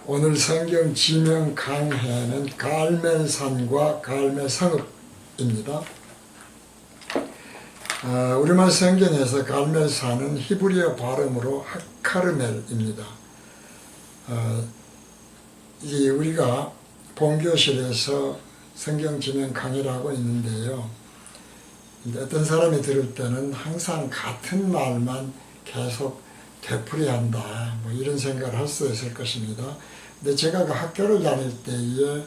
오늘 성경 지명 강해는 갈멜산과 갈멜성읍입니다. 우리말 성경에서 갈멜산은 히브리어 발음으로 하카르멜입니다. 우리가 본교실에서 성경 지명 강의를 하고 있는데요. 어떤 사람이 들을 때는 항상 같은 말만 계속 되풀이한다, 이런 생각을 할 수 있을 것입니다. 근데 제가 그 학교를 다닐 때에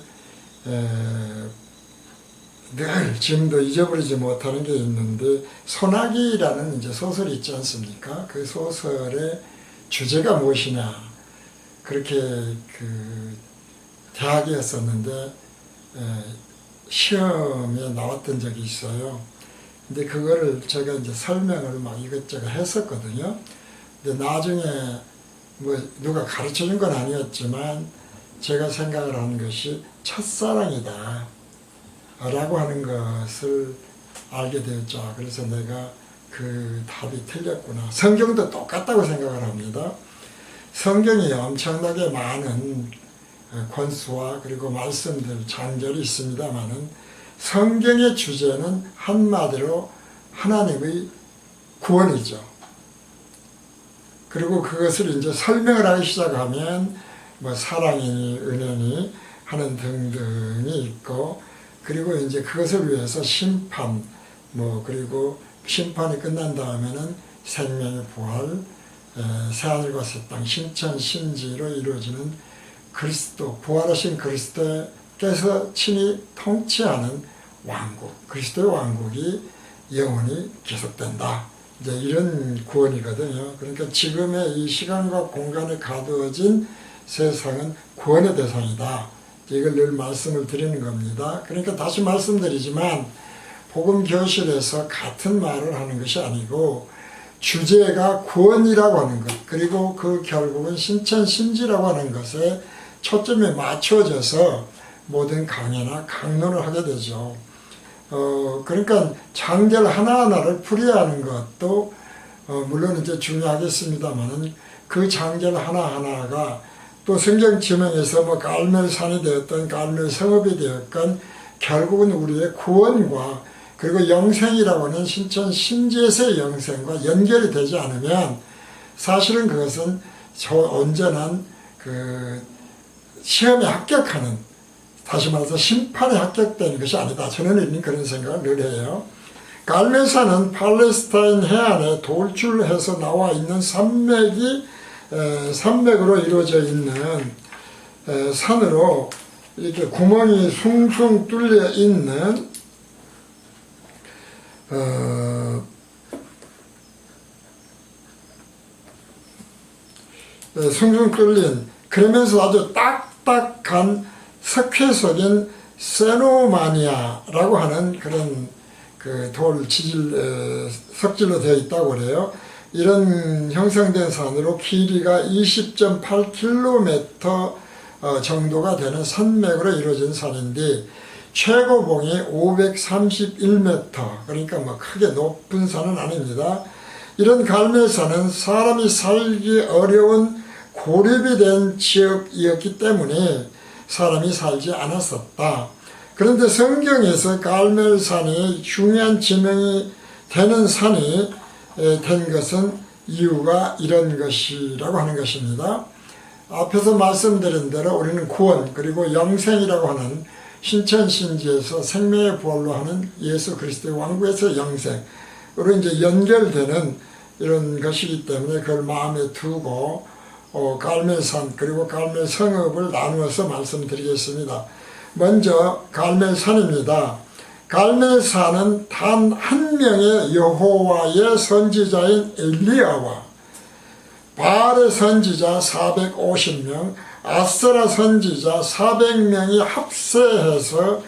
늘 지금도 잊어버리지 못하는 게 있는데, 소나기라는 이제 소설이 있지 않습니까? 그 소설의 주제가 무엇이냐, 그렇게 대학이었었는데 시험에 나왔던 적이 있어요. 근데 그거를 제가 이제 설명을 막 이것저것 했었거든요. 근데 나중에 누가 가르쳐 준 건 아니었지만 제가 생각을 한 것이 첫사랑이다 라고 하는 것을 알게 되었죠. 그래서 내가 그 답이 틀렸구나. 성경도 똑같다고 생각을 합니다. 성경이 엄청나게 많은 권수와 그리고 말씀들, 장절이 있습니다만은 성경의 주제는 한마디로 하나님의 구원이죠. 그리고 그것을 이제 설명을 하기 시작하면 사랑이니 은혜니 하는 등등이 있고, 그리고 이제 그것을 위해서 심판, 그리고 심판이 끝난 다음에는 생명의 부활, 새하늘과 새 땅, 신천 신지로 이루어지는 그리스도, 부활하신 그리스도께서 친히 통치하는 왕국, 그리스도의 왕국이 영원히 계속된다. 이제 이런 구원이거든요. 그러니까 지금의 이 시간과 공간에 가두어진 세상은 구원의 대상이다. 이걸 늘 말씀을 드리는 겁니다. 그러니까 다시 말씀드리지만 복음 교실에서 같은 말을 하는 것이 아니고 주제가 구원이라고 하는 것, 그리고 그 결국은 신천신지라고 하는 것에 초점에 맞춰져서 모든 강의나 강론을 하게 되죠. 그러니까 장절 하나하나를 풀이하는 것도 물론 이제 중요하겠습니다만은 그 장절 하나하나가 또 성경 지명에서 갈멜산이 되었던 갈멜성읍이 되었건 결국은 우리의 구원과 그리고 영생이라고 하는 신천 신지에서의 영생과 연결이 되지 않으면 사실은 그것은 온전한 시험에 합격하는, 다시 말해서 심판에 합격되는 것이 아니다. 저는 그런 생각을 늘 해요. 갈멜산은 팔레스타인 해안에 돌출해서 나와 있는 산맥으로 이루어져 있는 산으로 이렇게 구멍이 숭숭 뚫려 있는 숭숭 뚫린, 그러면서 아주 딱딱한 석회석인 세노마니아라고 하는 그런 돌 석질로 되어 있다고 그래요. 이런 형성된 산으로 길이가 20.8km 정도가 되는 산맥으로 이루어진 산인데 최고봉이 531m, 그러니까 크게 높은 산은 아닙니다. 이런 갈멜산은 사람이 살기 어려운 고립이 된 지역이었기 때문에 사람이 살지 않았었다. 그런데 성경에서 갈멜산이 중요한 지명이 되는 산이 된 것은 이유가 이런 것이라고 하는 것입니다. 앞에서 말씀드린 대로 우리는 구원, 그리고 영생이라고 하는 신천신지에서 생명의 부활로 하는 예수 그리스도의 왕국에서 영생으로 이제 연결되는 이런 것이기 때문에 그걸 마음에 두고 갈멜산 그리고 갈멜성읍을 나누어서 말씀드리겠습니다. 먼저 갈멜산입니다. 갈멜산은 단 한 명의 여호와의 선지자인 엘리야와 바알의 선지자 450명, 아세라 선지자 400명이 합세해서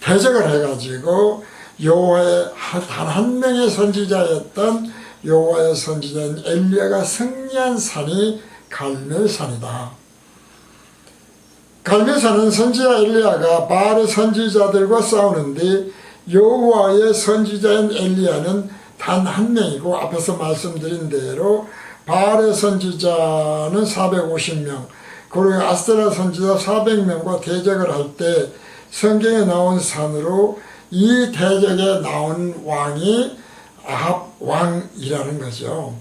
대적을 해가지고 여호와의 단 한 명의 선지자였던 여호와의 선지자인 엘리야가 승리한 산이 갈멜산이다. 갈멜산은 선지자 엘리야가 바알의 선지자들과 싸우는데 여호와의 선지자인 엘리야는 단 한 명이고, 앞에서 말씀드린 대로 바알의 선지자는 450명, 그리고 아스테라 선지자 400명과 대적을 할 때 성경에 나온 산으로 이 대적에 나온 왕이 아합 왕이라는 거죠.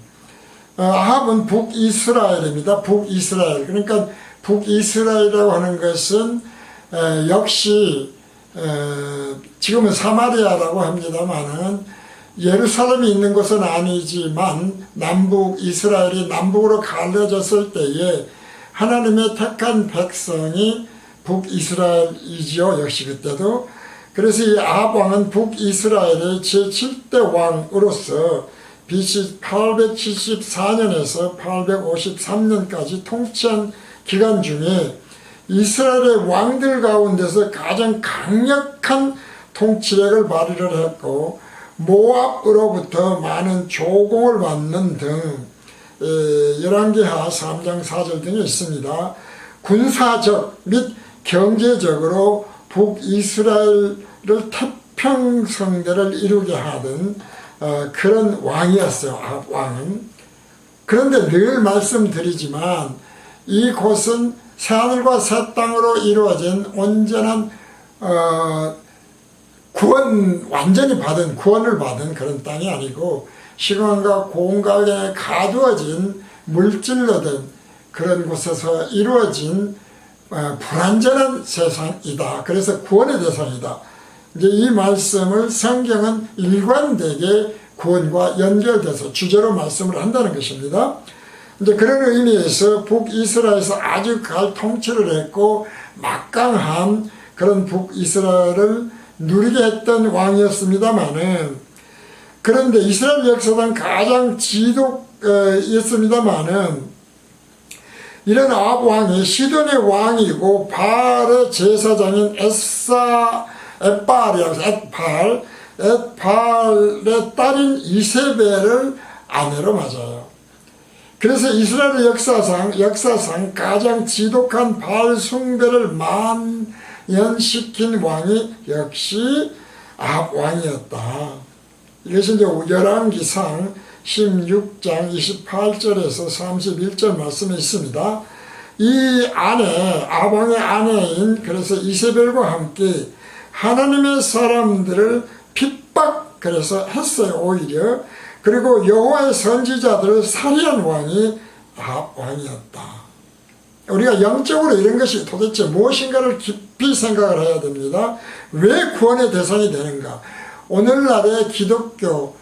아합은 북이스라엘입니다. 북이스라엘. 그러니까 북이스라엘이라고 하는 것은 역시 지금은 사마리아라고 합니다만은 예루살렘이 있는 곳은 아니지만 남북 이스라엘이 남북으로 갈라졌을 때에 하나님의 택한 백성이 북이스라엘이지요. 역시 그때도. 그래서 이 아합 왕은 북이스라엘의 제7대 왕으로서 BC 874년에서 853년까지 통치한 기간 중에 이스라엘의 왕들 가운데서 가장 강력한 통치력을 발휘를 했고 모압으로부터 많은 조공을 받는 등 열왕기하 3장 4절 등이 있습니다. 군사적 및 경제적으로 북이스라엘을 태평성대를 이루게 하던 그런 왕이었어요. 아합 왕은. 그런데 늘 말씀드리지만 이곳은 새하늘과 새 땅으로 이루어진 온전한 완전히 구원을 받은 그런 땅이 아니고 시간과 공간에 가두어진 물질로 된 그런 곳에서 이루어진 불완전한 세상이다. 그래서 구원의 대상이다. 이제 이 말씀을 성경은 일관되게 구원과 연결돼서 주제로 말씀을 한다는 것입니다. 이제 그런 의미에서 북이스라엘에서 아주 잘 통치를 했고 막강한 그런 북이스라엘을 누리게 했던 왕이었습니다마는, 그런데 이스라엘 역사상 가장 지독했습니다마는 이런 아합 왕이 시돈의 왕이고 바알의 제사장인 엣바알의 딸인 이세벨을 아내로 맞아요. 그래서 이스라엘 역사상 가장 지독한 바알 숭배를 만연시킨 왕이 역시 아합 왕이었다. 이것이 이제 열왕기상 16장 28절에서 31절 말씀에 있습니다. 이 아합 왕의 아내인 그래서 이세벨과 함께 하나님의 사람들을 그래서 했어요. 오히려. 그리고 여호와의 선지자들을 살해한 왕이 아합 왕이었다. 우리가 영적으로 이런 것이 도대체 무엇인가를 깊이 생각을 해야 됩니다. 왜 구원의 대상이 되는가? 오늘날의 기독교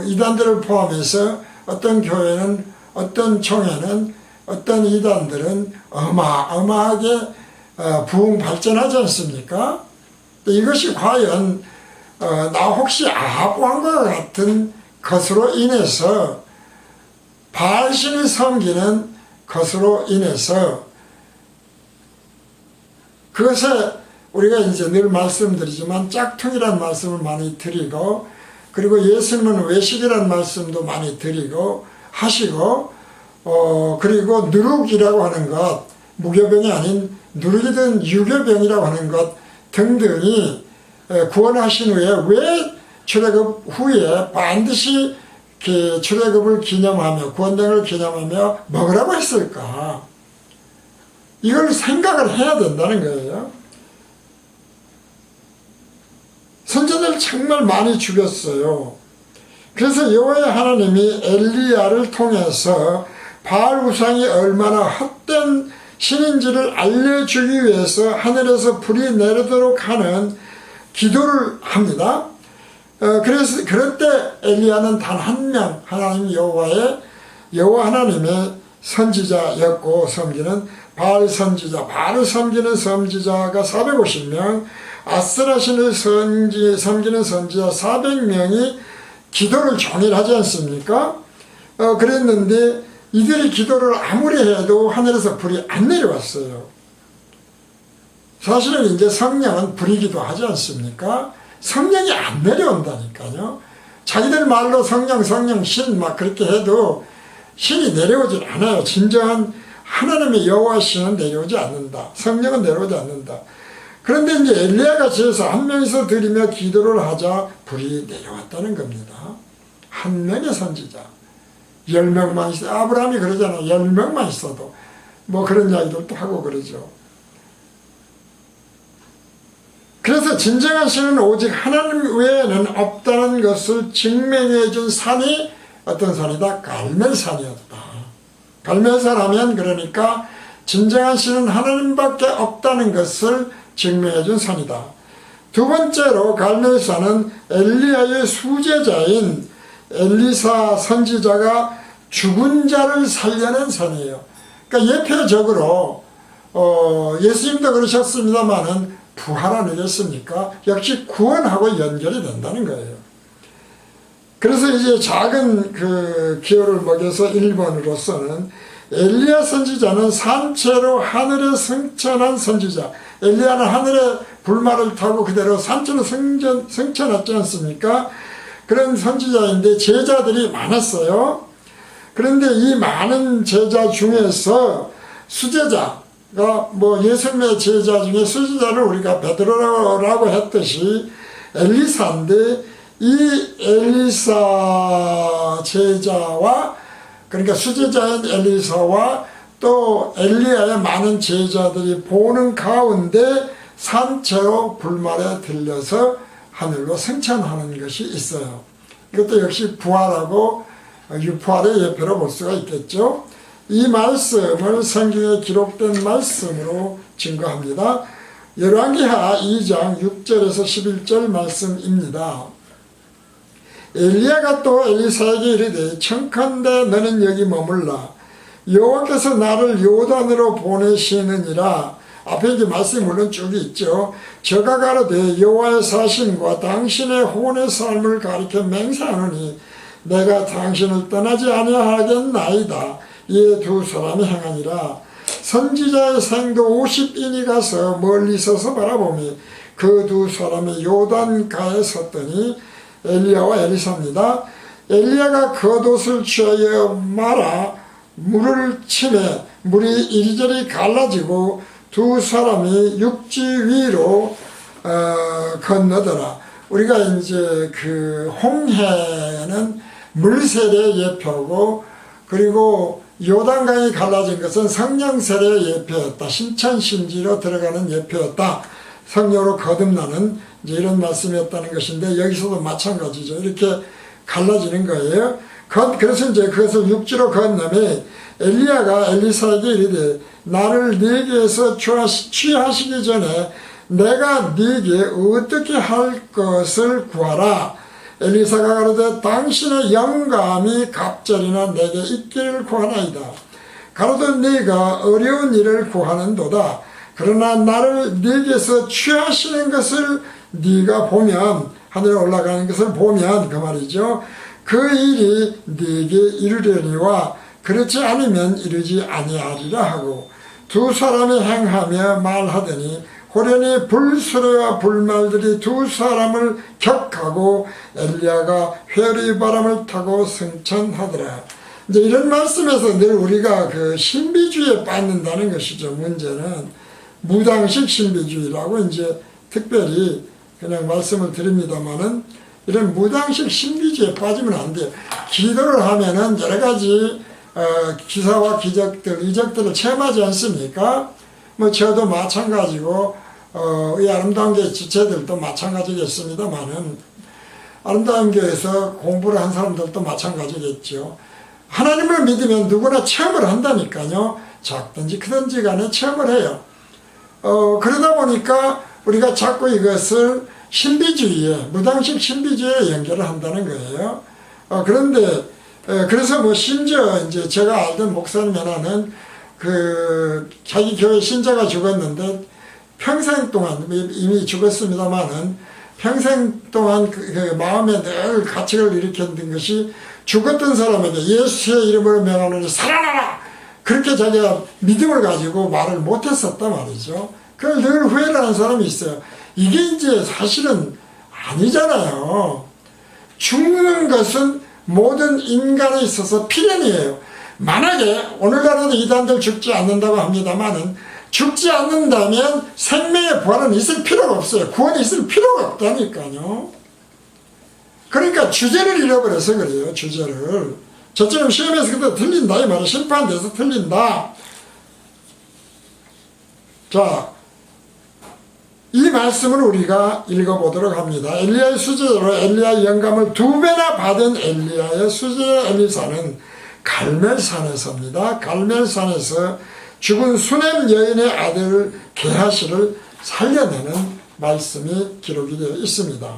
이단들을 포함해서 어떤 교회는, 어떤 총회는, 어떤 이단들은 어마어마하게 부흥 발전하지 않습니까? 이것이 과연 나 혹시 아합 왕과 같은 것으로 인해서 바알신을 섬기는 것으로 인해서 그것에 우리가 이제 늘 말씀드리지만 짝퉁이라는 말씀을 많이 드리고, 그리고 예수님은 외식이라는 말씀도 많이 드리고 하시고, 그리고 누룩이라고 하는 것, 무교병이 아닌 누룩이든 유교병이라고 하는 것 등등이 구원하신 후에 왜 출애굽 후에 반드시 출애굽을 기념하며 구원등을 기념하며 먹으라고 했을까? 이걸 생각을 해야 된다는 거예요. 선지자들 정말 많이 죽였어요. 그래서 여호와의 하나님이 엘리야를 통해서 바알 우상이 얼마나 헛된 신인지를 알려주기 위해서 하늘에서 불이 내리도록 하는 기도를 합니다. 그래서 그럴 때 엘리야는 단 한 명 여호와 하나님의 선지자였고, 섬기는 바알을 섬기는 선지자가 450명, 아스라신을 섬기는 선지자 400명이 기도를 종일 하지 않습니까? 그랬는데 이들이 기도를 아무리 해도 하늘에서 불이 안 내려왔어요. 사실은 이제 성령은 불이기도 하지 않습니까? 성령이 안 내려온다니까요. 자기들 말로 성령, 신 막 그렇게 해도 신이 내려오질 않아요. 진정한 하나님의 여호와 신은 내려오지 않는다. 성령은 내려오지 않는다. 그런데 이제 엘리야가 지어서 한 명이서 드리며 기도를 하자 불이 내려왔다는 겁니다. 한 명의 선지자. 10명만 있어도, 아브라함이 그러잖아요. 10명만 있어도 뭐 그런 이야기들도 하고 그러죠. 그래서 진정한 신은 오직 하나님 외에는 없다는 것을 증명해 준 산이 어떤 산이다? 갈멜산이었다. 갈멜산 하면 그러니까 진정한 신은 하나님밖에 없다는 것을 증명해 준 산이다. 두 번째로 갈멜산은 엘리야의 수제자인 엘리사 선지자가 죽은 자를 살려낸 산이에요. 그러니까 예표적으로 예수님도 그러셨습니다마는 부활 아니겠습니까? 역시 구원하고 연결이 된다는 거예요. 그래서 이제 작은 그 기호를 먹여서 1번으로서는 엘리야 선지자는 산채로 하늘에 승천한 선지자. 엘리야는 하늘에 불말을 타고 그대로 산채로 승천했지 않습니까? 그런 선지자인데 제자들이 많았어요. 그런데 이 많은 제자 중에서 수제자가 뭐 예수님의 제자 중에 수제자를 우리가 베드로라고 했듯이 엘리사인데 이 엘리사 제자와 그러니까 수제자인 엘리사와 또 엘리야의 많은 제자들이 보는 가운데 산채로 불말에 들려서 하늘로 승천하는 것이 있어요. 이것도 역시 부활하고 유부활의 예표로 볼 수가 있겠죠. 이 말씀을 성경에 기록된 말씀으로 증거합니다. 열왕기하 2장 6절에서 11절 말씀입니다. 엘리야가 또 엘리사에게 이르되 청컨대 너는 여기 머물라. 여호와께서 나를 요단으로 보내시느니라. 앞에 이제 말씀이 물론 쭉 있죠. 저가 가로되 여호와의 사신과 당신의 혼의 삶을 가리켜 맹세하노니 내가 당신을 떠나지 아니하겠나이다. 이에 두 사람이 행하니라. 선지자의 생도 50인이 가서 멀리 서서 바라보며 그 두 사람이 요단가에 섰더니 엘리야와 엘리사입니다. 엘리야가 겉옷을 취하여 말아 물을 치매 물이 이리저리 갈라지고 두 사람이 육지 위로 건너더라. 우리가 이제 그 홍해는 물세례 예표고 그리고 요단강이 갈라진 것은 성령 세례 예표였다. 신천신지로 들어가는 예표였다. 성령으로 거듭나는 이제 이런 말씀이었다는 것인데 여기서도 마찬가지죠. 이렇게 갈라지는 거예요. 그래서 이제 그것을 육지로 건너매 엘리야가 엘리사에게 이르되 나를 네게서 취하시기 전에 내가 네게 어떻게 할 것을 구하라. 엘리사가 가로되 당신의 영감이 갑절이나 내게 있기를 구하나이다. 가로되 네가 어려운 일을 구하는도다. 그러나 나를 네게서 취하시는 것을 네가 보면 하늘에 올라가는 것을 보면 그 말이죠. 그 일이 네게 이르려니와 그렇지 않으면 이르지 아니하리라 하고 두 사람이 행하며 말하더니 호련히 불수레와 불말들이 두 사람을 격하고 엘리야가 회오리 바람을 타고 승천하더라. 이제 이런 말씀에서 늘 우리가 그 신비주의에 빠진다는 것이죠. 문제는 무당식 신비주의라고 이제 특별히 그냥 말씀을 드립니다만은 이런 무당식 신비주의에 빠지면 안 돼요. 기도를 하면은 여러 가지 기사와 기적들, 이적들을 체험하지 않습니까? 뭐 저도 마찬가지고 이 아름다운 교회 지체들도 마찬가지겠습니다만은 아름다운 교회에서 공부를 한 사람들도 마찬가지겠죠. 하나님을 믿으면 누구나 체험을 한다니까요. 작든지 크든지 간에 체험을 해요. 그러다 보니까 우리가 자꾸 이것을 신비주의에, 무당식 신비주의에 연결을 한다는 거예요. 그런데 그래서 뭐 심지어 이제 제가 알던 목사님 하나는 그 자기 교회 신자가 죽었는데 평생 동안 이미 죽었습니다만은 평생 동안 그 마음에 늘 가책을 일으켰던 것이 죽었던 사람에게 예수의 이름으로 명하노니 살아나라! 그렇게 자기가 믿음을 가지고 말을 못했었단 말이죠. 그걸 늘 후회를 하는 사람이 있어요. 이게 이제 사실은 아니잖아요. 죽는 것은 모든 인간에 있어서 필연이에요. 만약에 오늘날에도 이단들 죽지 않는다고 합니다만은 죽지 않는다면 생명의 부활은 있을 필요가 없어요. 구원이 있을 필요가 없다니까요. 그러니까 주제를 잃어버려서 그래요. 주제를. 저처럼 시험에서 그때 틀린다 이 말은 심판돼서 틀린다. 자, 이 말씀을 우리가 읽어보도록 합니다. 엘리야의 수제로 엘리야의 영감을 2배나 받은 엘리야의 수제 엘리사는 갈멜산에서입니다. 갈멜산에서 죽은 수넴 여인의 아들 게하시를 살려내는 말씀이 기록이 되어 있습니다.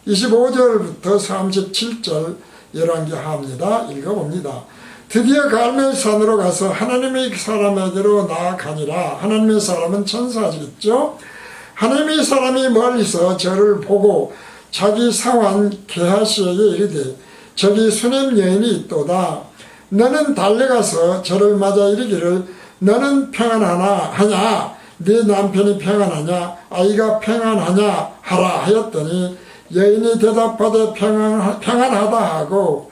25절부터 37절 열왕기 하입니다. 읽어봅니다. 드디어 갈멜산으로 가서 하나님의 사람에게로 나아가니라. 하나님의 사람은 천사겠죠. 하나님의 사람이 멀리서 저를 보고 자기 상환 게하시에게 이르되 저기 수넴 여인이 있도다. 너는 달려가서 저를 맞아 이르기를 너는 평안하냐? 네 남편이 평안하냐? 아이가 평안하냐? 하라 하였더니 여인이 대답하되 평안하다 하고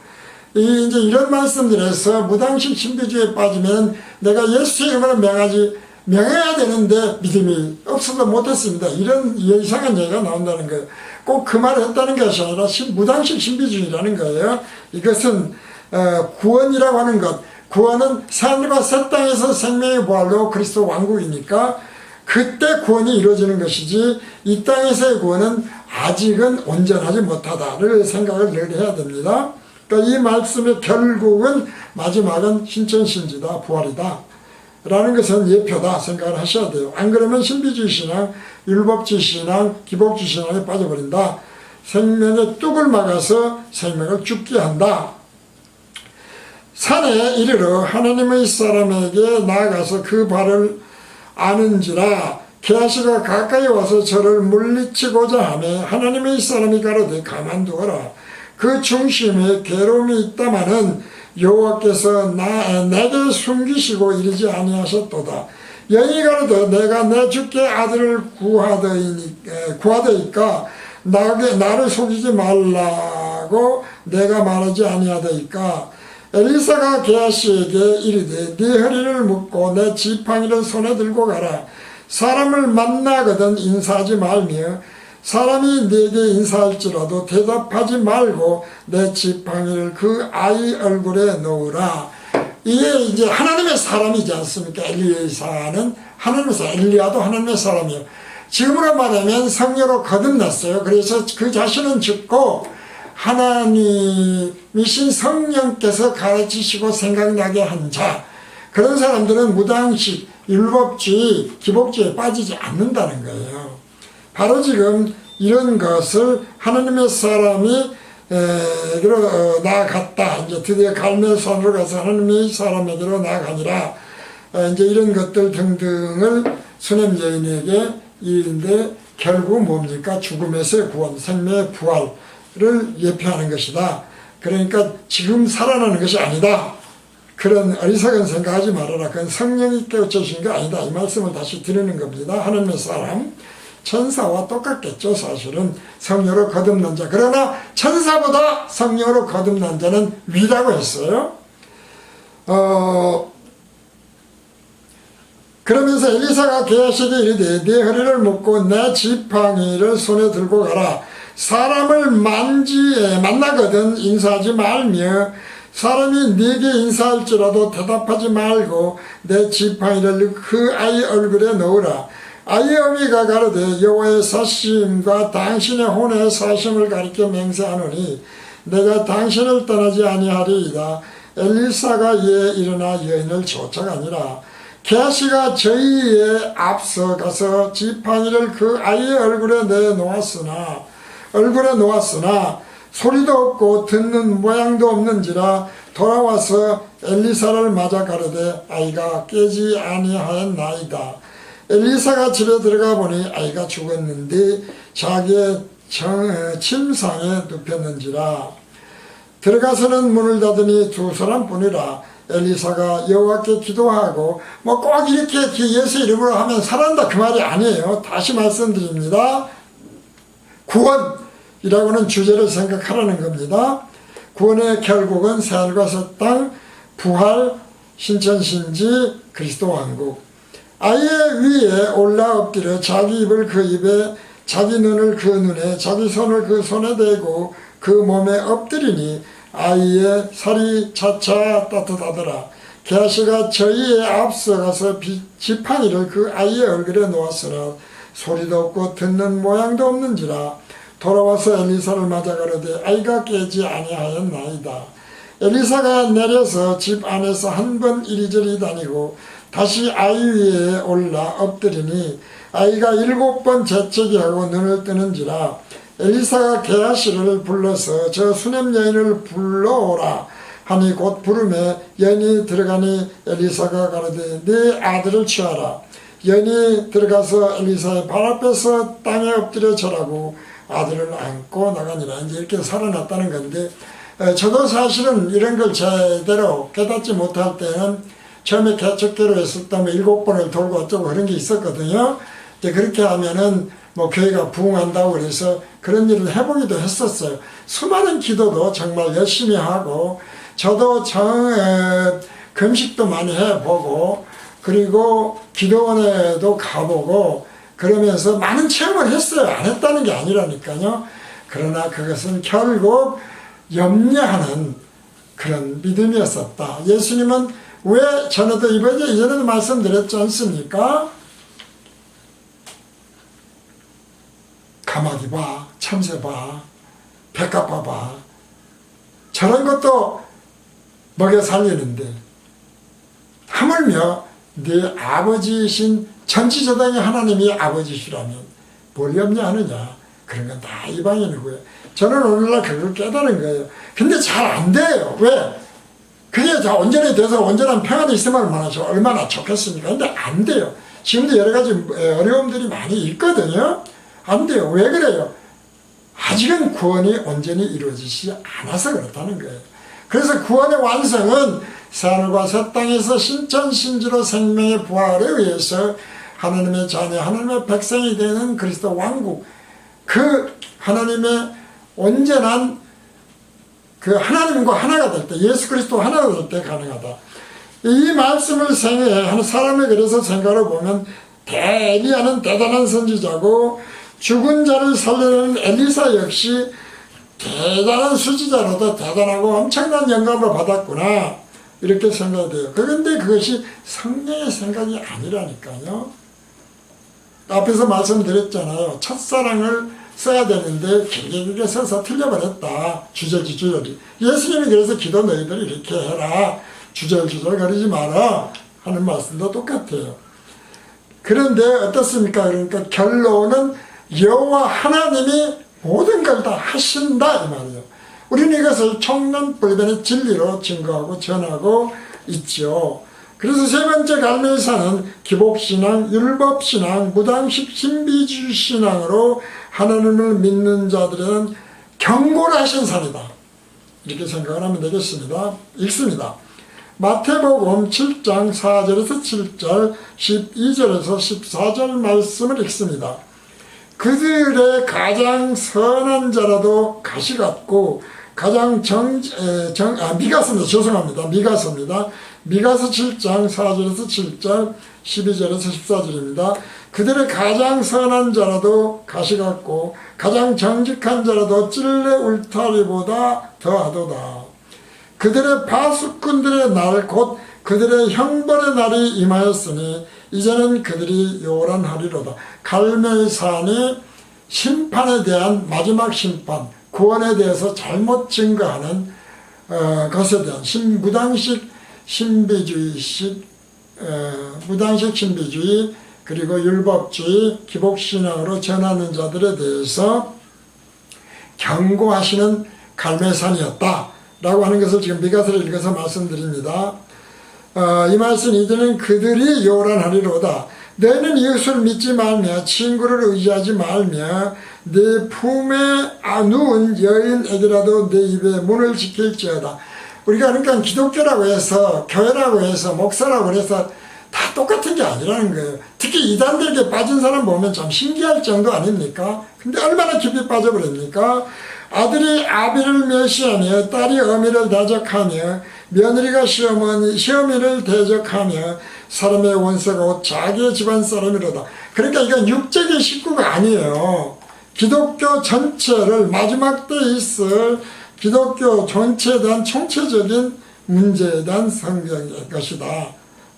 이제 이런 말씀들에서 무당식 신비주의에 빠지면 내가 예수 이름으로 명해야 되는데 믿음이 없어서 못했습니다. 이런 이상한 얘기가 나온다는 거예요. 꼭 그 말을 했다는 것이 아니라 무당식 신비주의라는 거예요. 이것은 구원이라고 하는 것, 구원은 새하늘과 새 땅에서 생명의 부활로 그리스도 왕국이니까 그때 구원이 이루어지는 것이지 이 땅에서의 구원은 아직은 온전하지 못하다를 생각을 늘 해야 됩니다. 그러니까 이 말씀의 결국은 마지막은 신천신지다, 부활이다 라는 것은 예표다 생각을 하셔야 돼요. 안 그러면 신비주의 신앙, 율법주의 신앙, 기복주의 신앙에 빠져버린다. 생명의 뚝을 막아서 생명을 죽게 한다. 산에 이르러 하나님의 사람에게 나아가서 그 발을 아는지라. 게하시가 가까이 와서 저를 물리치고자 하며 하나님의 사람이 가로되 가만두어라. 그 중심에 괴로움이 있다마는 여호와께서 내게 숨기시고 이르지 아니하셨도다. 여인이 가로되 내가 내 주께 아들을 구하더이까 나를 속이지 말라고 내가 말하지 아니하더이까. 엘리사가 게하시에게 이르되 네 허리를 묶고 내 지팡이를 손에 들고 가라. 사람을 만나거든 인사하지 말며 사람이 네게 인사할지라도 대답하지 말고 내 지팡이를 그 아이 얼굴에 놓으라. 이게 이제 하나님의 사람이지 않습니까? 엘리사는 하나님의 사람, 엘리야도 하나님의 사람이에요. 지금으로 말하면 성녀로 거듭났어요. 그래서 그 자신은 죽고 하나님이신 성령께서 가르치시고 생각나게 한 자, 그런 사람들은 무당식, 율법주의, 기복주의에 빠지지 않는다는 거예요. 바로 지금 이런 것을 하나님의 사람이 나아갔다. 이제 드디어 갈멜산으로 가서 하나님의 사람에게로 나아가니라. 이제 이런 것들 등등을 수넴 여인에게 이르는데 결국 뭡니까? 죽음에서의 구원, 생명의 부활을 예표하는 것이다. 그러니까 지금 살아나는 것이 아니다. 그런 어리석은 생각하지 말아라. 그건 성령이 깨우쳐주신 게 아니다. 이 말씀을 다시 드리는 겁니다. 하나님의 사람, 천사와 똑같겠죠. 사실은 성령으로 거듭난 자. 그러나 천사보다 성령으로 거듭난 자는 위라고 했어요. 그러면서 엘리사가 게하시에게 이르되 네 허리를 묶고 내 지팡이를 손에 들고 가라. 사람을 만나거든 인사하지 말며 사람이 네게 인사할지라도 대답하지 말고 내 지팡이를 그 아이 얼굴에 넣으라. 아이의 어미가 가로되 여호와의 사심과 당신의 혼의 사심을 가리켜 맹세하노니 내가 당신을 떠나지 아니하리이다. 엘리사가 이에 일어나 여인을 쫓아가니라. 게하시가 저희에 앞서 가서 지팡이를 그 아이의 얼굴에 놓았으나 소리도 없고 듣는 모양도 없는지라 돌아와서 엘리사를 맞아 가로되 아이가 깨지 아니하였나이다. 엘리사가 집에 들어가 보니 아이가 죽었는데 자기의 침상에 눕혔는지라. 들어가서는 문을 닫으니 두 사람뿐이라. 엘리사가 여호와께 기도하고 꼭 이렇게 예수 이름으로 하면 살아난다 그 말이 아니에요. 다시 말씀드립니다. 구원이라고는 주제를 생각하라는 겁니다. 구원의 결국은 새하늘과 새 땅, 부활, 신천신지, 그리스도 왕국. 아이의 위에 올라 엎드려 자기 입을 그 입에, 자기 눈을 그 눈에, 자기 손을 그 손에 대고 그 몸에 엎드리니 아이의 살이 차차 따뜻하더라. 게하시가 저희에 앞서가서 지팡이를 그 아이의 얼굴에 놓았으나 소리도 없고 듣는 모양도 없는지라. 돌아와서 엘리사를 맞아 가로되 아이가 깨지 아니하였나이다. 엘리사가 내려서 집 안에서 한 번 이리저리 다니고 다시 아이 위에 올라 엎드리니 아이가 7번 재채기 하고 눈을 뜨는지라. 엘리사가 게하시를 불러서 저 수냄 여인을 불러오라 하니 곧 부름에 여인이 들어가니 엘리사가 가로되 네 아들을 취하라. 여인이 들어가서 엘리사의 발 앞에서 땅에 엎드려 절하고 아들을 안고 나가니라. 이제 이렇게 살아났다는 건데, 저도 사실은 이런 걸 제대로 깨닫지 못할 때는 처음에 개척교로 했을 때 뭐 7번을 돌고 어쩌고 그런 게 있었거든요. 이제 그렇게 하면은 뭐 교회가 부흥한다고 그래서 그런 일을 해보기도 했었어요. 수많은 기도도 정말 열심히 하고, 저도 금식도 많이 해보고, 그리고 기도원에도 가보고, 그러면서 많은 체험을 했어요. 안 했다는 게 아니라니까요. 그러나 그것은 결국 염려하는 그런 믿음이었었다. 예수님은 왜 전에도 이전에도 말씀드렸지 않습니까? 가마귀 봐, 참새 봐, 백합화 봐. 저런 것도 먹여 살리는데 하물며 네 아버지이신 전지전능의 하나님이 아버지시라면 뭘 염려하느냐. 그런 건 다 이방인이고요. 저는 오늘날 그걸 깨달은 거예요. 근데 잘 안 돼요. 왜? 그게 다 온전히 돼서 온전한 평안이 있으면 얼마나 좋겠습니까? 근데 안 돼요. 지금도 여러 가지 어려움들이 많이 있거든요. 안 돼요. 왜 그래요? 아직은 구원이 온전히 이루어지지 않아서 그렇다는 거예요. 그래서 구원의 완성은 새하늘과 새 땅에서 신천신지로 생명의 부활에 의해서 하나님의 자녀, 하나님의 백성이 되는 그리스도 왕국, 그 하나님의 온전한 그 하나님과 하나가 될 때, 예수 그리스도 하나가 될 때 가능하다. 이 말씀을 생각해 사람의 그래서 생각을 보면 엘리야는 대단한 선지자고 죽은 자를 살리는 엘리사 역시 대단한 수지자로도 대단하고 엄청난 영감을 받았구나, 이렇게 생각이 돼요. 그런데 그것이 성령의 생각이 아니라니까요. 앞에서 말씀드렸잖아요. 첫사랑을 써야 되는데 길게 써서 틀려버렸다. 주저리. 예수님이 그래서 기도 너희들이 이렇게 해라. 주저주저 거리지 마라 하는 말씀도 똑같아요. 그런데 어떻습니까? 그러니까 결론은 여호와 하나님이 모든 걸 다 하신다 이 말이에요. 우리는 이것을 총론불변의 진리로 증거하고 전하고 있죠. 그래서 세 번째 갈매사는 기복신앙, 율법신앙, 무당식 신비주의신앙으로 하나님을 믿는 자들은 경고를 하신 산이다, 이렇게 생각을 하면 되겠습니다. 읽습니다. 마태복음 7장 4절에서 7절, 12절에서 14절 말씀을 읽습니다. 그들의 가장 선한 자라도 가시 같고 가장 미가서입니다. 죄송합니다. 미가서 7장 4절에서 7절, 12절에서 14절입니다. 그들의 가장 선한 자라도 가시 같고 가장 정직한 자라도 찔레 울타리보다 더하도다. 그들의 파수꾼들의 날 곧 그들의 형벌의 날이 임하였으니 이제는 그들이 요란하리로다. 갈멜산이 심판에 대한 마지막 심판, 구원에 대해서 잘못 증거하는 것에 대한 무당식 신비주의, 그리고 율법주의, 기복신앙으로 전하는 자들에 대해서 경고하시는 갈멜산이었다 라고 하는 것을 지금 미가서를 읽어서 말씀드립니다. 이 말씀, 이제는 그들이 요란하리로다. 너는 이웃을 믿지 말며 친구를 의지하지 말며 내 품에 누운 여인에게라도 내 입에 문을 지킬지어다. 우리가 그러니까 기독교라고 해서, 교회라고 해서, 목사라고 해서 다 똑같은 게 아니라는 거예요. 특히 이단들에게 빠진 사람 보면 참 신기할 정도 아닙니까? 근데 얼마나 깊이 빠져버립니까? 아들이 아비를 멸시하며 딸이 어미를 대적하며 며느리가 시어미를 대적하며 사람의 원수가 곧 자기의 집안 사람이로다. 그러니까 이건 육적인 식구가 아니에요. 기독교 전체를, 마지막 때 있을 기독교 전체에 대한 총체적인 문제에 대한 성경의 것이다.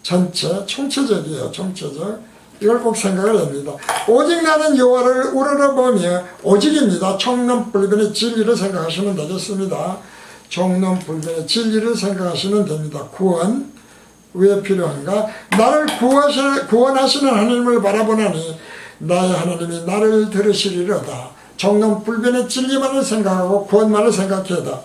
전체 총체적이에요. 총체적. 이걸 꼭 생각을 합니다. 오직 나는 여호와를 우러러보며, 오직입니다. 총론불변의 진리를 생각하시면 되겠습니다. 총론불변의 진리를 생각하시면 됩니다. 구원 왜 필요한가? 나를 구원하시는 하나님을 바라보나니 나의 하나님이 나를 들으시리로다. 총론불변의 진리만을 생각하고 구원만을 생각해라.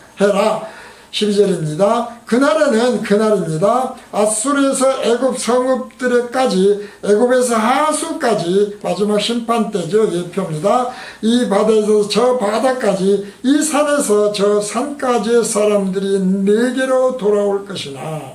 12절입니다. 그날입니다. 아수르에서 애굽 성읍들에까지, 애굽에서 하수까지, 마지막 심판 때죠. 예표입니다. 이 바다에서 저 바다까지, 이 산에서 저 산까지의 사람들이 내게로 돌아올 것이나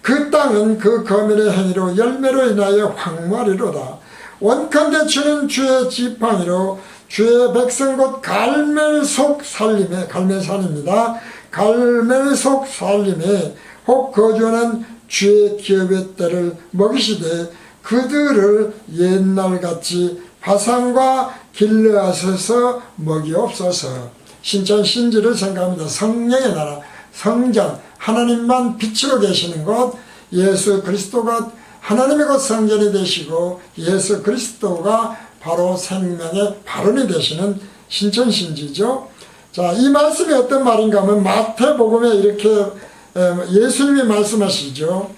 그 땅은 그 거민의 행위로 열매로 인하여 황무하리로다. 원컨대 주는 주의 지팡이로 주의 백성 곧 갈멜 속 살림에, 갈멜산입니다. 갈멜 속 살림에 혹 거주하는 주의 기업의 때를 먹이시되 그들을 옛날같이 바산과 길르앗에서 먹이옵소서. 신천 신지를 생각합니다. 성령의 나라, 성전, 하나님만 빛으로 계시는 것, 예수 그리스도가 하나님의 것 성전이 되시고 예수 그리스도가 바로 생명의 발원이 되시는 신천신지죠. 자, 이 말씀이 어떤 말인가 하면 마태복음에 이렇게 예수님이 말씀하시죠.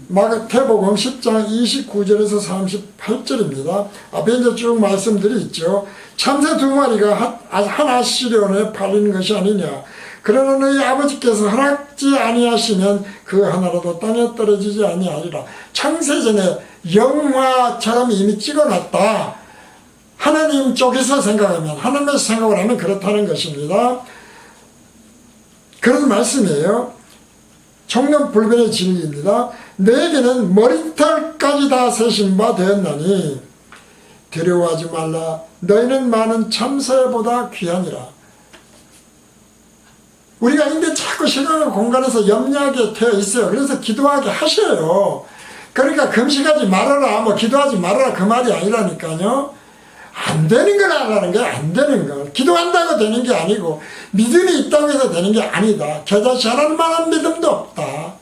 마태복음 10장 29절에서 38절입니다. 앞에 이제 쭉 말씀들이 있죠. 참새 2마리가 한 아시리온에 팔리는 것이 아니냐. 그러나 너희 아버지께서 허락지 아니하시면 그 하나라도 땅에 떨어지지 아니하리라. 창세전에 영화처럼 이미 찍어놨다. 하나님 쪽에서 생각하면, 하나님에서 생각을 하면 그렇다는 것입니다. 그런 말씀이에요. 총론불변의 진리입니다. 너에게는 머리털까지 다 세신 바 되었나니 두려워하지 말라. 너희는 많은 참새보다 귀하니라. 우리가 인데 자꾸 시간과 공간에서 염려하게 되어 있어요. 그래서 기도하게 하셔요. 그러니까 금식하지 말아라, 기도하지 말아라 그 말이 아니라니까요. 안 되는 걸 하라는 게 안 되는 거. 기도한다고 되는 게 아니고 믿음이 있다고 해서 되는 게 아니다. 겨자씨 하나님 만한 믿음도 없다.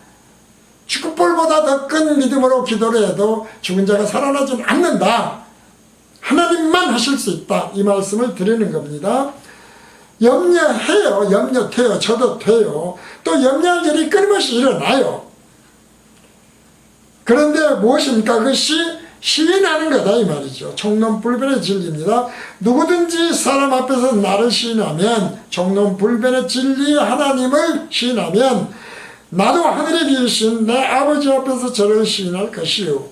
축구볼보다 더 큰 믿음으로 기도를 해도 죽은 자가 살아나지는 않는다. 하나님만 하실 수 있다. 이 말씀을 드리는 겁니다. 염려해요. 염려돼요. 저도 돼요. 또 염려할 일이 끊임없이 일어나요. 그런데 무엇입니까? 그것이 시인하는 거다 이 말이죠. 총론불변의 진리입니다. 누구든지 사람 앞에서 나를 시인하면, 총론불변의 진리 하나님을 시인하면 나도 하늘에 계신 내 아버지 앞에서 저를 시인할 것이요.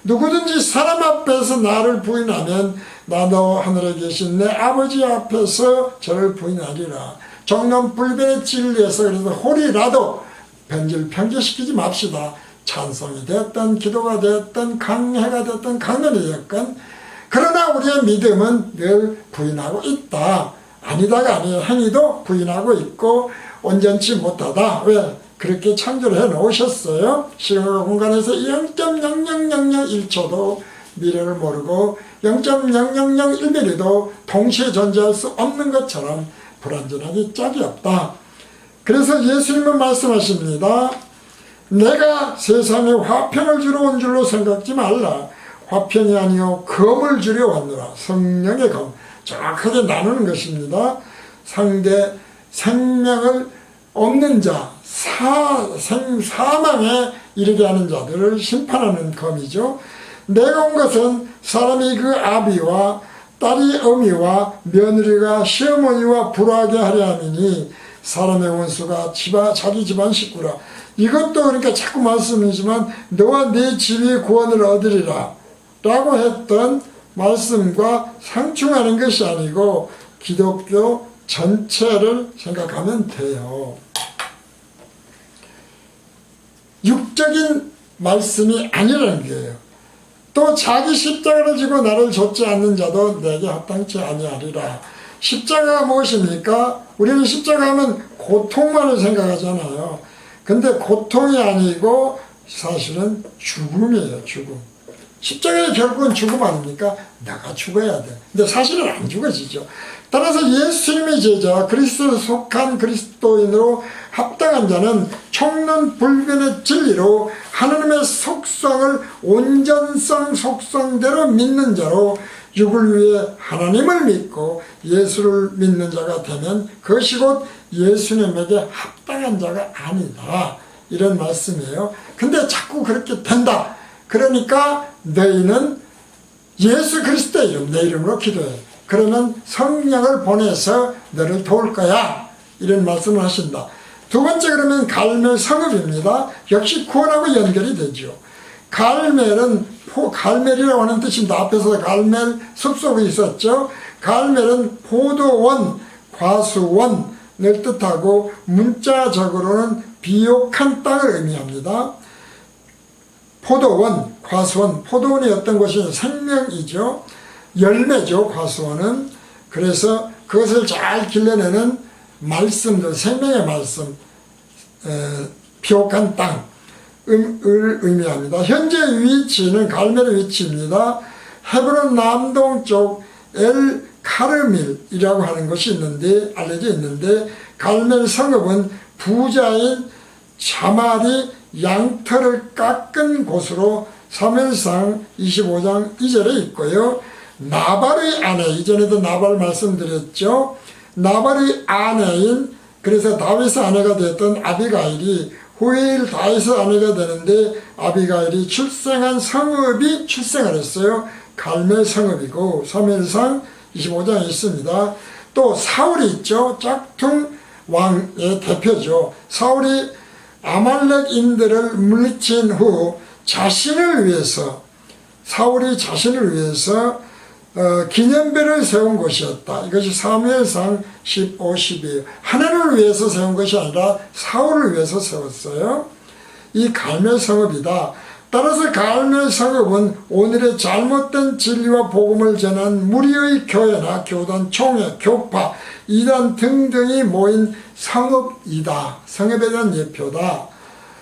누구든지 사람 앞에서 나를 부인하면 나도 하늘에 계신 내 아버지 앞에서 저를 부인하리라. 총론불변의 진리에서 그래서 홀이라도 편결시키지 맙시다. 찬송이 되었던, 기도가 되었던, 강해가 되었던, 강론이 되었건, 그러나 우리의 믿음은 늘 부인하고 있다. 아니다가 아니에요. 행위도 부인하고 있고 온전치 못하다. 왜? 그렇게 창조를 해 놓으셨어요. 시간과 공간에서 0.0001초도 미래를 모르고 0.0001mm도 동시에 존재할 수 없는 것처럼 불완전하기 짝이 없다. 그래서 예수님은 말씀하십니다. 내가 세상에 화평을 주러 온 줄로 생각지 말라. 화평이 아니요 검을 주려 왔노라. 성령의 검. 정확하게 나누는 것입니다. 상대 생명을 없는 자, 사망에 이르게 하는 자들을 심판하는 검이죠. 내가 온 것은 사람이 그 아비와 딸이 어미와 며느리가 시어머니와 불화하게 하려 함이니 사람의 원수가 자기 집안 식구라. 이것도 그러니까 자꾸 말씀이지만 너와 네 집이 구원을 얻으리라 라고 했던 말씀과 상충하는 것이 아니고 기독교 전체를 생각하면 돼요. 육적인 말씀이 아니라는 거예요. 또 자기 십자가를 지고 나를 좇지 않는 자도 내게 합당치 아니하리라. 십자가가 무엇입니까? 우리는 십자가 하면 고통만을 생각하잖아요. 근데 고통이 아니고 사실은 죽음이에요. 죽음. 십자가에 결국은 죽음 아닙니까? 내가 죽어야 돼. 근데 사실은 안 죽어지죠. 따라서 예수님의 제자, 그리스도에 속한 그리스도인으로 합당한 자는 총론불변의 진리로 하나님의 속성을 온전성 속성대로 믿는 자로 육을 위해 하나님을 믿고 예수를 믿는 자가 되면 그것이 곧 예수님에게 합당한 자가 아니다. 이런 말씀이에요. 근데 자꾸 그렇게 된다. 그러니까 너희는 예수 그리스도의 이름, 내 이름으로 기도해. 그러면 성령을 보내서 너를 도울 거야. 이런 말씀을 하신다. 두 번째 그러면 갈멜 성읍입니다. 역시 구원하고 연결이 되죠. 갈멜은 갈멜이라고 하는 뜻입니다. 앞에서 갈멜 숲속에 있었죠. 갈멜은 포도원, 과수원을 뜻하고 문자적으로는 비옥한 땅을 의미합니다. 포도원, 과수원, 포도원이 어떤 것이 생명이죠. 열매죠, 과수원은. 그래서 그것을 잘 길러내는 말씀들, 생명의 말씀, 비옥한 땅을 의미합니다. 현재 위치는 갈멜의 위치입니다. 헤브론 남동쪽 엘 카르밀이라고 하는 것이 있는데, 알려져 있는데, 갈멜 성읍은 부자인 자말이 양털을 깎은 곳으로 사무엘상 25장 2절에 있고요. 나발의 아내, 이전에도 나발 말씀드렸죠. 나발의 아내인, 그래서 다윗의 아내가 되었던 아비가일이 후일 다윗의 아내가 되는데, 아비가일이 출생한 성읍이 출생을 했어요. 갈멜 성읍이고 사무엘상 25장에 있습니다. 또 사울이 있죠. 짝퉁 왕의 대표죠. 사울이 아말렉인들을 물리친 후 자신을 위해서, 사울이 자신을 위해서 기념배를 세운 것이었다. 이것이 사무엘상 15, 12. 하나님을 위해서 세운 것이 아니라 사울을 위해서 세웠어요. 이 갈멜 성읍이다. 따라서 갈멜 성읍은 오늘의 잘못된 진리와 복음을 전한 무리의 교회나 교단, 총회, 교파, 이단 등등이 모인 성읍이다. 성읍에 대한 예표다.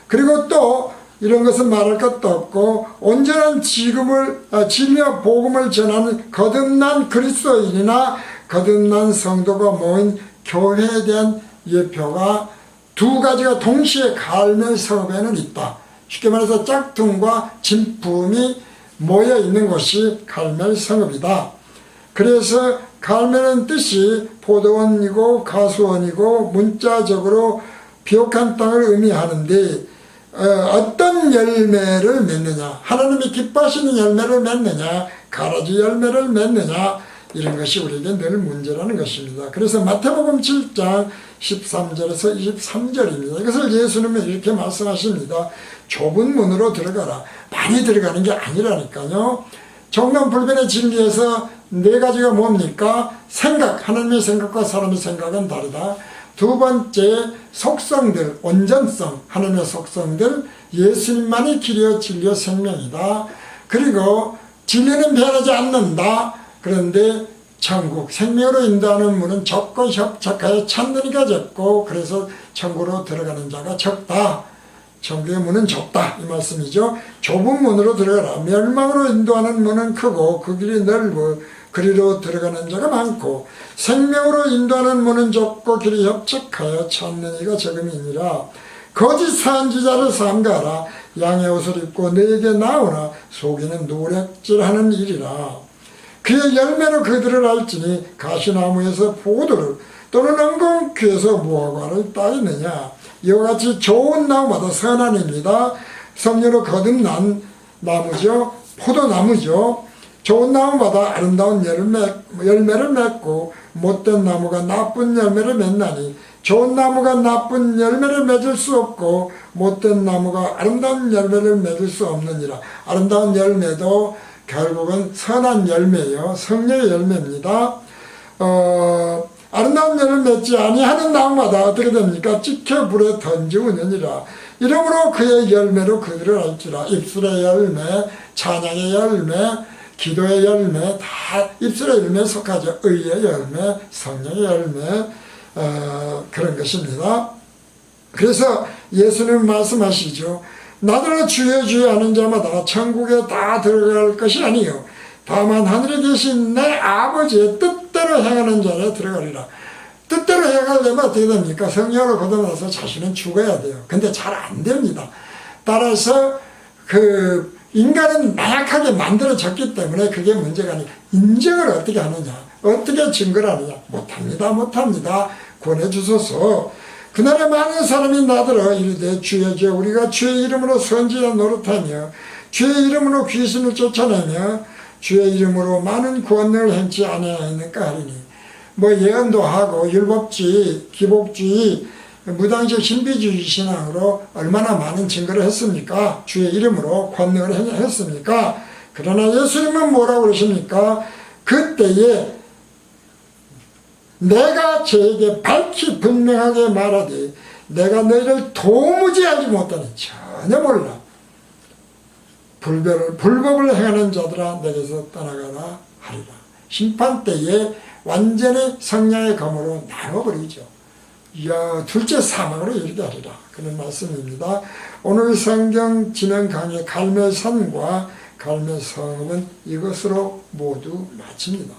그리고 또 이런 것은 말할 것도 없고 온전한 진리와 복음을 전하는 거듭난 그리스도인이나 거듭난 성도가 모인 교회에 대한 예표가 두 가지가 동시에 갈멜 성읍에는 있다. 쉽게 말해서 짝퉁과 진품이 모여 있는 것이 갈멜 성읍이다. 그래서 갈멜은 뜻이 포도원이고 가수원이고 문자적으로 비옥한 땅을 의미하는데, 어떤 열매를 맺느냐, 하나님이 기뻐하시는 열매를 맺느냐, 가라지 열매를 맺느냐, 이런 것이 우리에게 늘 문제라는 것입니다. 그래서 마태복음 7장 13절에서 23절입니다. 이것을 예수님은 이렇게 말씀하십니다. 좁은 문으로 들어가라. 많이 들어가는 게 아니라니까요. 정론불변의 진리에서 네 가지가 뭡니까? 생각, 하나님의 생각과 사람의 생각은 다르다. 두 번째, 속성들, 온전성, 하나님의 속성들, 예수님만이 길이요 진리요 생명이다. 그리고 진리는 변하지 않는다. 그런데 천국, 생명으로 인도하는 문은 좁고 협착하여 찾는 이가 적고, 그래서 천국으로 들어가는 자가 적다. 천국의 문은 좁다, 이 말씀이죠. 좁은 문으로 들어가라. 멸망으로 인도하는 문은 크고 그 길이 넓어 그리로 들어가는 자가 많고, 생명으로 인도하는 문은 좁고 길이 협착하여 찾는 이가 적음이니라. 거짓 선지자를 삼가하라. 양의 옷을 입고 너에게 나오나 속이는 노략질하는 일이라. 그의 열매로 그들을 알지니 가시나무에서 포도를 또는 엉겅퀴에서 무화과를 따느냐. 이와 같이 좋은 나무마다 선한입니다. 성령으로 거듭난 나무죠. 포도나무죠. 좋은 나무마다 아름다운 열매를 맺고 못된 나무가 나쁜 열매를 맺나니, 좋은 나무가 나쁜 열매를 맺을 수 없고 못된 나무가 아름다운 열매를 맺을 수 없느니라. 아름다운 열매도 결국은 선한 열매예요. 성령의 열매입니다. 아름다운 열매를 맺지 아니하는 나무마다 어떻게 됩니까? 찍혀 불에 던지우느니라. 이러므로 그의 열매로 그들을 알지라. 입술의 열매, 찬양의 열매, 기도의 열매, 다 입술의 열매에 속하죠. 의의 열매, 성령의 열매, 그런 것입니다. 그래서 예수님 말씀하시죠. 나더러 주여 주여 하는 자마다 천국에 다 들어갈 것이 아니요 다만 하늘에 계신 내 아버지의 뜻대로 행하는 자에 들어가리라. 뜻대로 행하려면 어떻게 됩니까? 성령으로 거듭나서 자신은 죽어야 돼요. 근데 잘 안 됩니다. 따라서 인간은 나약하게 만들어졌기 때문에 그게 문제가 아니라 인정을 어떻게 하느냐, 어떻게 증거를 하느냐. 못합니다. 권해주소서. 그날에 많은 사람이 나더러 이르되 주여 주여 우리가 주의 이름으로 선지자 노릇하며 주의 이름으로 귀신을 쫓아내며 주의 이름으로 많은 구원을 행치 아니하였는가 하리니. 예언도 하고 율법주의, 기복주의, 무당적 신비주의 신앙으로 얼마나 많은 증거를 했습니까? 주의 이름으로 권능을 했습니까? 그러나 예수님은 뭐라고 그러십니까? 그때에 내가 저에게 밝히 분명하게 말하되 내가 너희를 도무지 알지 못하니 전혀 몰라. 불법을 행하는 자들아 내게서 떠나가라 하리라. 심판 때에 완전히 성령의 검으로 나눠버리죠. 둘째 사망으로 이르게 하리라. 그런 말씀입니다. 오늘 성경 진행 강의 갈매산과 갈매성은 이것으로 모두 마칩니다.